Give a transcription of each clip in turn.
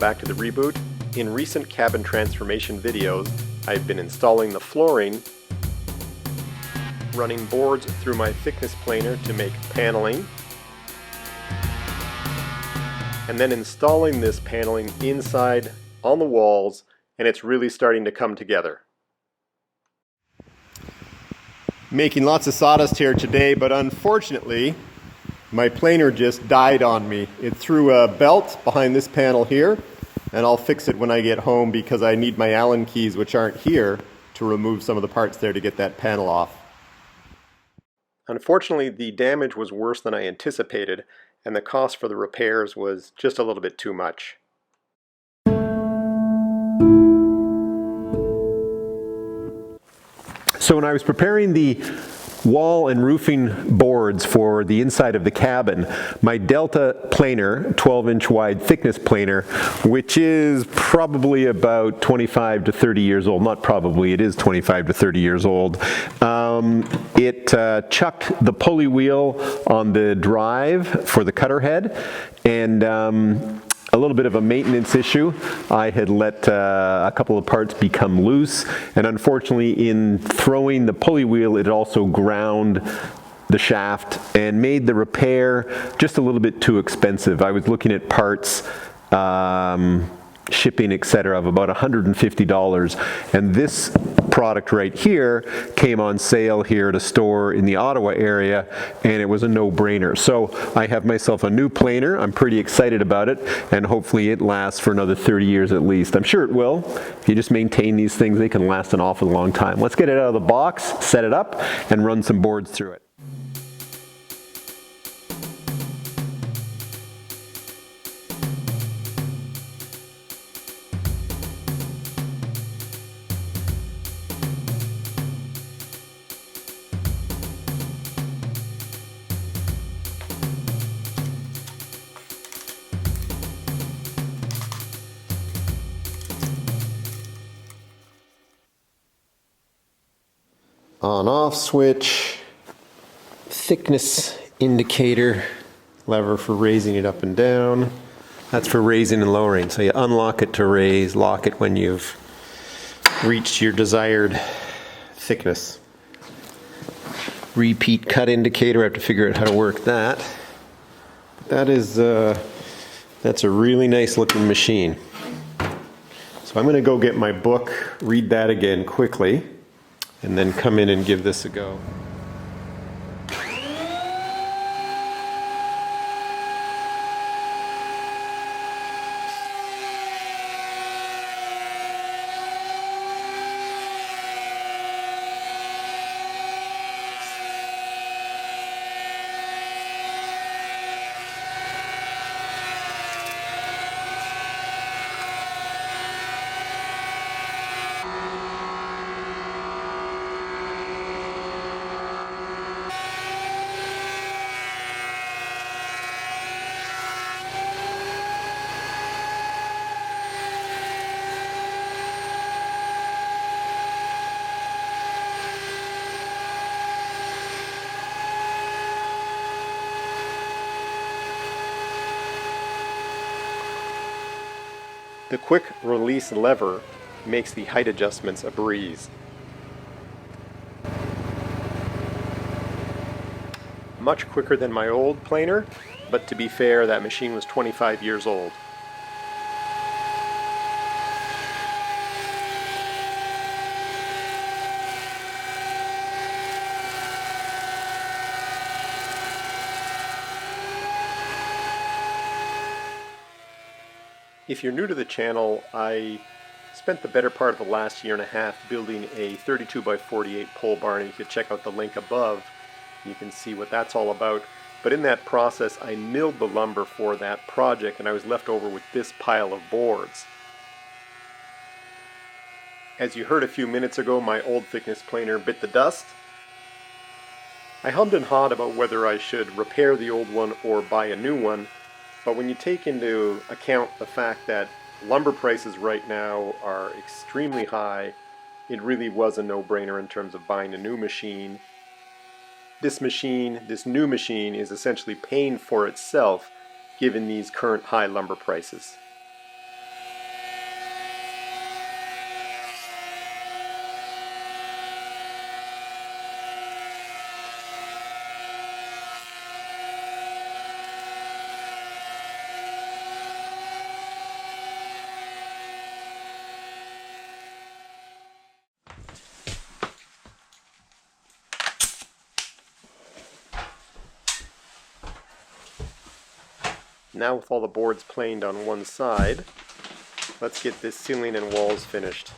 back to the Reboot. In recent cabin transformation videos, I've been installing the flooring, running boards through my thickness planer to make paneling, and then installing this paneling inside on the walls, and it's really starting to come together. Making lots of sawdust here today, but unfortunately my planer just died on me. It threw a belt behind this panel here, and I'll fix it when I get home because I need my Allen keys, which aren't here, to remove some of the parts there to get that panel off. Unfortunately, the damage was worse than I anticipated, and the cost for the repairs was just a little bit too much. So when I was preparing the wall and roofing boards for the inside of the cabin, my Delta planer, 12-inch wide thickness planer, which is probably about 25 to 30 years old, not probably, it is 25 to 30 years old, it chucked the pulley wheel on the drive for the cutter head, and a little bit of a maintenance issue. I had let a couple of parts become loose, and unfortunately in throwing the pulley wheel it also ground the shaft and made the repair just a little bit too expensive. I was looking at parts, shipping, etc., of about $150, and this product right here came on sale here at a store in the Ottawa area, and it was a no-brainer. So I have myself a new planer. I'm pretty excited about it, and hopefully it lasts for another 30 years at least. I'm sure it will. If you just maintain these things, they can last an awful long time. Let's get it out of the box, set it up, and run some boards through it. On-off switch, thickness indicator, lever for raising it up and down. That's for raising and lowering. So you unlock it to raise, lock it when you've reached your desired thickness. Repeat cut indicator, I have to figure out how to work that. That is, that's a really nice looking machine. So I'm going to go get my book, read that again quickly, and then come in and give this a go. The quick release lever makes the height adjustments a breeze. Much quicker than my old planer, but to be fair, that machine was 25 years old. If you're new to the channel, I spent the better part of the last year and a half building a 32 by 48 pole barn. You can check out the link above. You can see what that's all about. But in that process, I milled the lumber for that project, and I was left over with this pile of boards. As you heard a few minutes ago, my old thickness planer bit the dust. I hummed and hawed about whether I should repair the old one or buy a new one. But when you take into account the fact that lumber prices right now are extremely high, it really was a no-brainer in terms of buying a new machine. This new machine, is essentially paying for itself given these current high lumber prices. Now with all the boards planed on one side, let's get this ceiling and walls finished.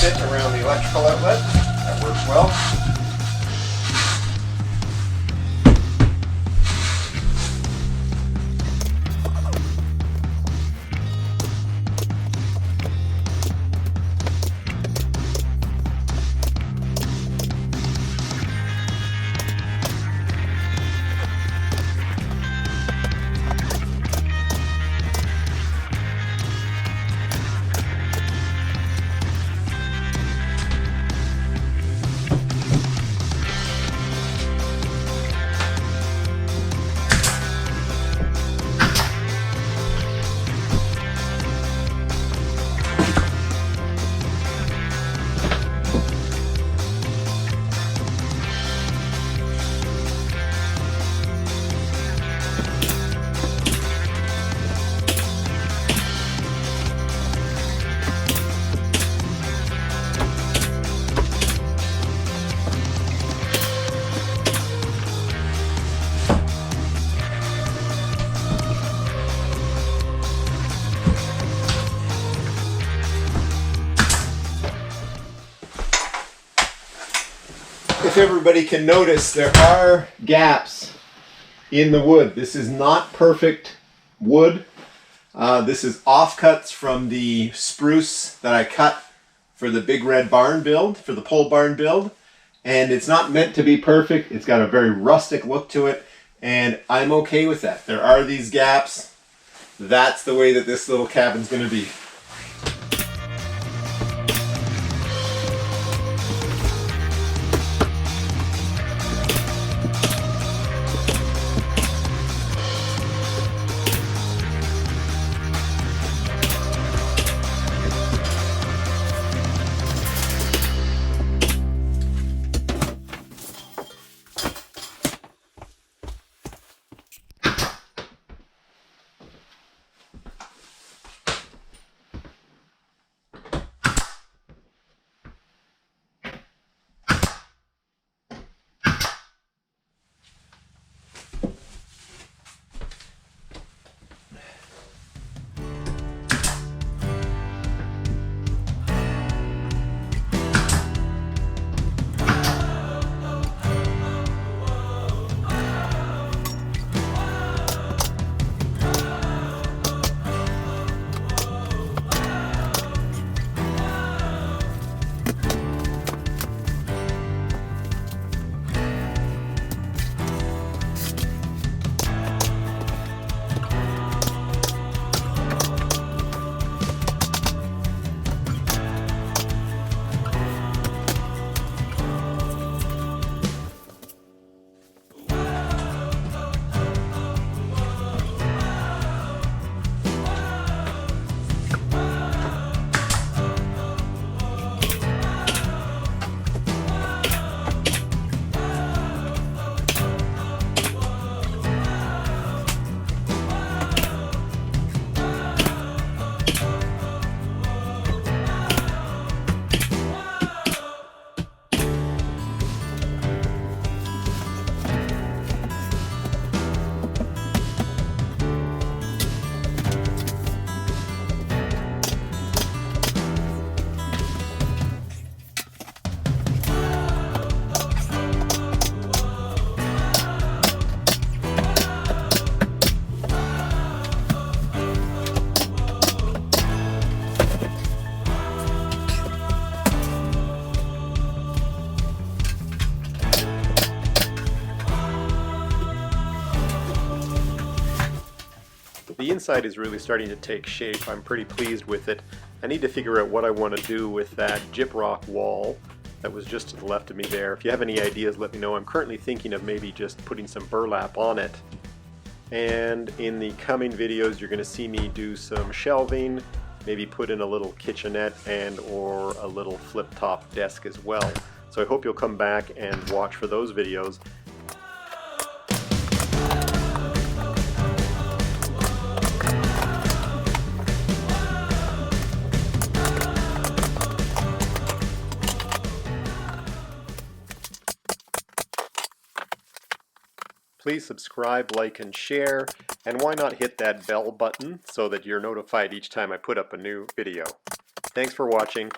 Fit around the electrical outlet. That works well. If everybody can notice, there are gaps in the wood. This is not perfect wood. This is offcuts from the spruce that I cut for the big red barn build, for the pole barn build. And it's not meant to be perfect. It's got a very rustic look to it, and I'm okay with that. There are these gaps. That's the way that this little cabin's going to be. the inside is really starting to take shape. I'm pretty pleased with it. I need to figure out what I want to do with that gyprock wall that was just to the left of me there. If you have any ideas, let me know. I'm currently thinking of maybe just putting some burlap on it. And in the coming videos, you're going to see me do some shelving, maybe put in a little kitchenette and or a little flip-top desk as well. So I hope you'll come back and watch for those videos. Please subscribe, like, and share, and why not hit that bell button so that you're notified each time I put up a new video. Thanks for watching.